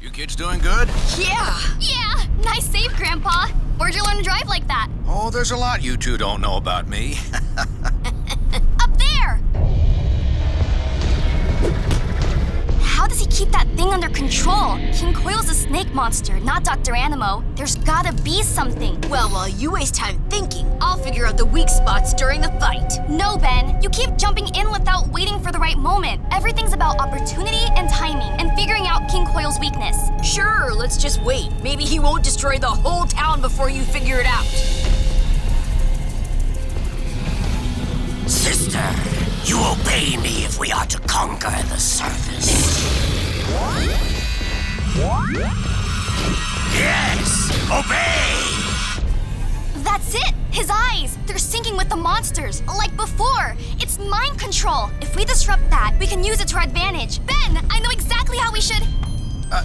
You kids doing good? Yeah! Yeah! Nice save, Grandpa. Where'd you learn to drive like that? Oh, there's a lot you two don't know about me. Up there! How does he keep that thing under control? King Koil's a snake monster, not Dr. Animo. There's gotta be something. Well, while you waste time thinking, I'll figure out the weak spots during the fight. No, Ben. You keep jumping in without waiting for the right moment. Everything's about opportunity and timing and figuring out King Koil's weakness. Sure, let's just wait. Maybe he won't destroy the whole town before you figure it out. Sister, you obey me if we are to conquer the surface. Yes, obey! That's it! His eyes! They're syncing with the monsters, like before. It's mind control. If we disrupt that, we can use it to our advantage. Ben, I know exactly how we should...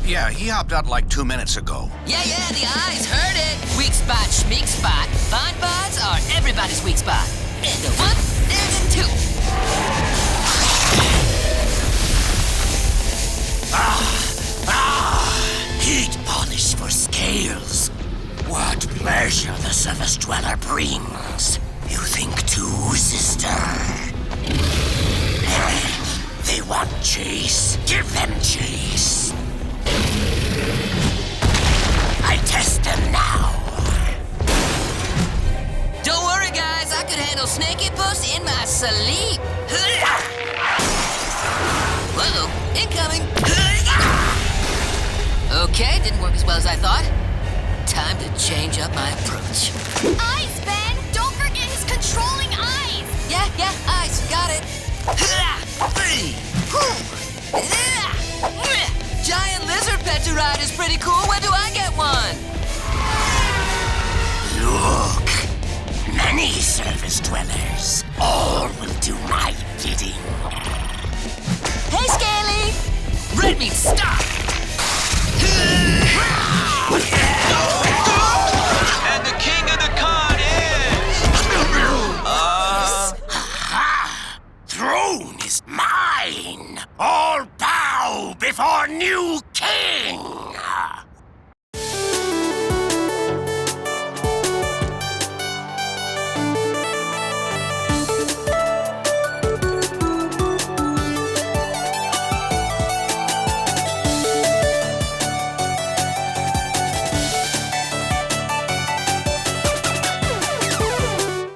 Yeah, he hopped out like 2 minutes ago. Yeah, the eyes heard it. Weak spot, schmeek spot. Fine spots are everybody's weak spot. And a 1 and a 2. Heat polish for scales. What pleasure the surface dweller brings. You think too, sister? They want chase. Give them chase. I test them now. Don't worry, guys. I could handle Snaky Puss in my sleep. Whoa, incoming. Okay, didn't work as well as I thought. Time to change up my approach. Eyes, Ben! Don't forget his controlling eyes! Yeah, eyes, got it. Giant lizard pet to ride is pretty cool. When do I get one? Look, many surface dwellers. All will do my bidding. Hey, Scaly! Red meat, stop! And the king of the con is... Throne is mine. All bow before new king.